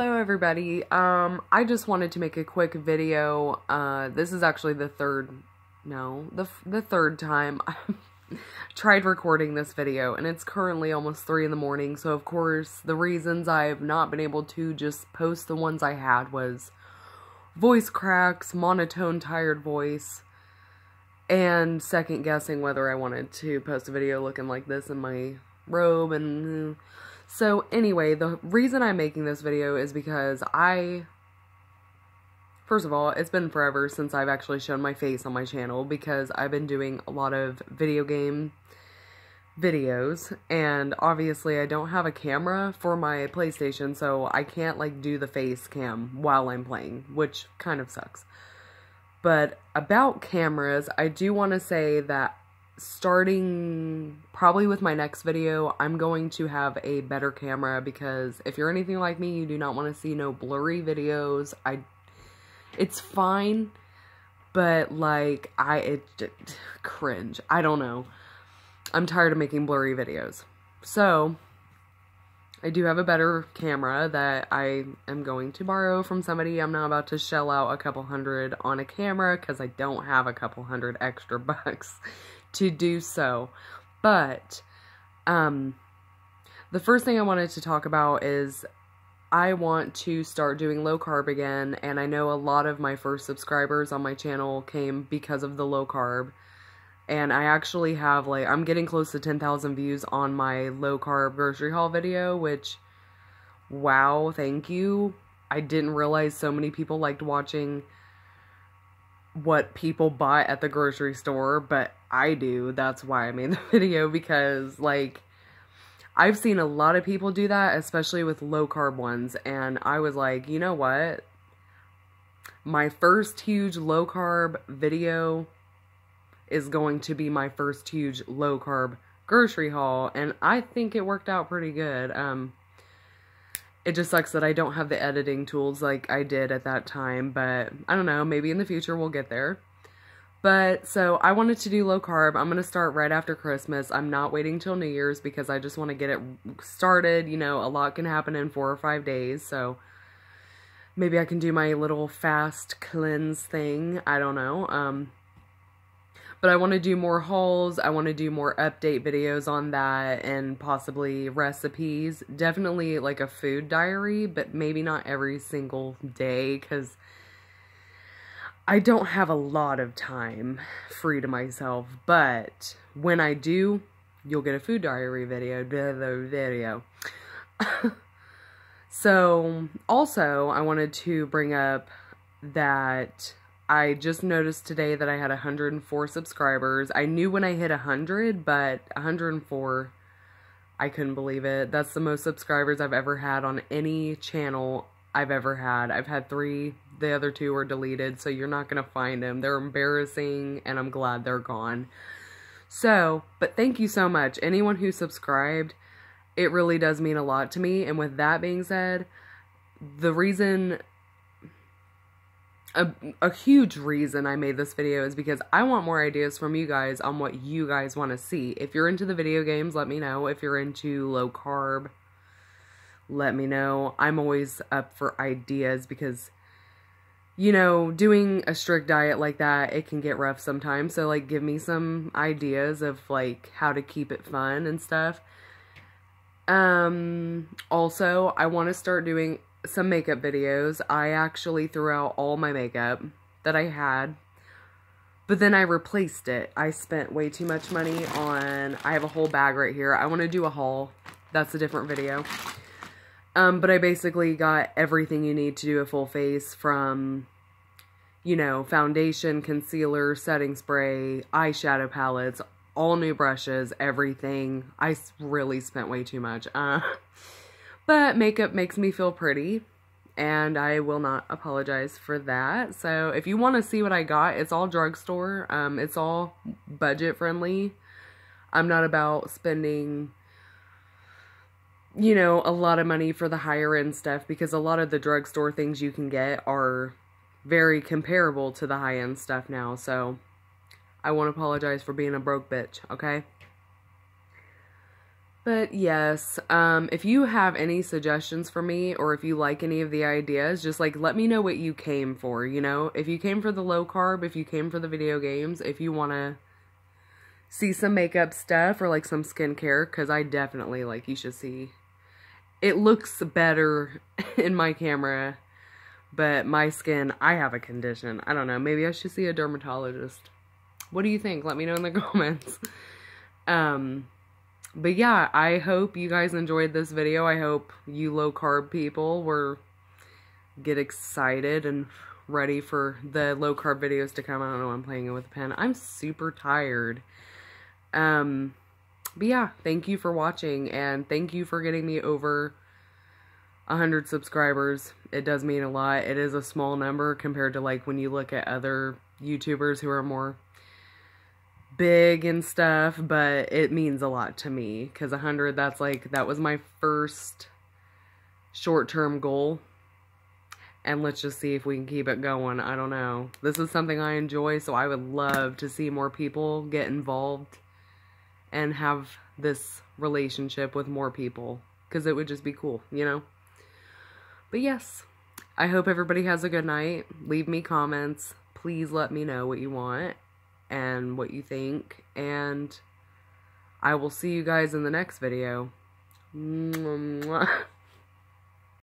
Hello everybody. I just wanted to make a quick video. This is actually the third time I've tried recording this video, and it's currently almost 3 in the morning. So of course, the reasons I've not been able to just post the ones I had was voice cracks, monotone, tired voice, and second guessing whether I wanted to post a video looking like this in my robe. And so anyway, the reason I'm making this video is because first of all, it's been forever since I've actually shown my face on my channel, because I've been doing a lot of video game videos, and obviously I don't have a camera for my PlayStation, so I can't like do the face cam while I'm playing, which kind of sucks. But about cameras, I do want to say that starting probably with my next video, I'm going to have a better camera, because if you're anything like me, you do not want to see no blurry videos. It's fine, but like, cringe. I don't know. I'm tired of making blurry videos. So, I do have a better camera that I am going to borrow from somebody. I'm not about to shell out a couple $100 on a camera, because I don't have a couple $100 extra bucks to do so. But the first thing I wanted to talk about is I want to start doing low carb again, and I know a lot of my first subscribers on my channel came because of the low carb, and I actually have like, I'm getting close to 10,000 views on my low carb grocery haul video, which, wow, thank you. I didn't realize so many people liked watching what people bought at the grocery store, but I do. That's why I made the video, because like, I've seen a lot of people do that, especially with low carb ones, and I was like, you know what? My first huge low carb video is going to be my first huge low carb grocery haul, and I think it worked out pretty good. It just sucks that I don't have the editing tools like I did at that time, but I don't know, maybe in the future we'll get there. But, so, I wanted to do low carb. I'm going to start right after Christmas. I'm not waiting till New Year's, because I just want to get it started. You know, a lot can happen in 4 or 5 days, so maybe I can do my little fast cleanse thing. I don't know. But I want to do more hauls. I want to do more update videos on that, and possibly recipes. Definitely like a food diary, but maybe not every single day, because I don't have a lot of time free to myself. But when I do, you'll get a food diary video. So, also, I wanted to bring up that I just noticed today that I had 104 subscribers. I knew when I hit 100, but 104, I couldn't believe it. That's the most subscribers I've ever had on any channel I've ever had. I've had 3, the other 2 are deleted, so you're not going to find them. They're embarrassing, and I'm glad they're gone. So, but thank you so much. Anyone who subscribed, it really does mean a lot to me. And with that being said, the reason, a huge reason I made this video is because I want more ideas from you guys on what you guys want to see. If you're into the video games, let me know. If you're into low carb, let me know. I'm always up for ideas, because, you know, doing a strict diet like that, it can get rough sometimes. So, like, give me some ideas of, like, how to keep it fun and stuff. Also, I want to start doing some makeup videos. I actually threw out all my makeup that I had, but then I replaced it. I spent way too much money on, I have a whole bag right here. I want to do a haul. That's a different video. But I basically got everything you need to do a full face, from, you know, foundation, concealer, setting spray, eyeshadow palettes, all new brushes, everything. I really spent way too much. But makeup makes me feel pretty, and I will not apologize for that. So if you want to see what I got, it's all drugstore. It's all budget friendly. I'm not about spending, you know, a lot of money for the higher end stuff, because a lot of the drugstore things you can get are very comparable to the high end stuff now. So I won't apologize for being a broke bitch, okay? But yes, if you have any suggestions for me, or if you like any of the ideas, just like let me know what you came for, you know? If you came for the low carb, if you came for the video games, if you want to see some makeup stuff or like some skincare, because I definitely, like, you should see. It looks better in my camera, but my skin, I have a condition. I don't know, maybe I should see a dermatologist. What do you think? Let me know in the comments. But yeah, I hope you guys enjoyed this video. I hope you low carb people get excited and ready for the low carb videos to come. I don't know, I'm playing it with a pen. I'm super tired. But yeah, thank you for watching, and thank you for getting me over 100 subscribers. It does mean a lot. It is a small number compared to like when you look at other YouTubers who are more big and stuff, but it means a lot to me because 100, that was my first short-term goal, and let's just see if we can keep it going. I don't know, this is something I enjoy, so I would love to see more people get involved and have this relationship with more people, because it would just be cool, you know? But yes, I hope everybody has a good night. Leave me comments, please let me know what you want and what you think, and I will see you guys in the next video. Mwah.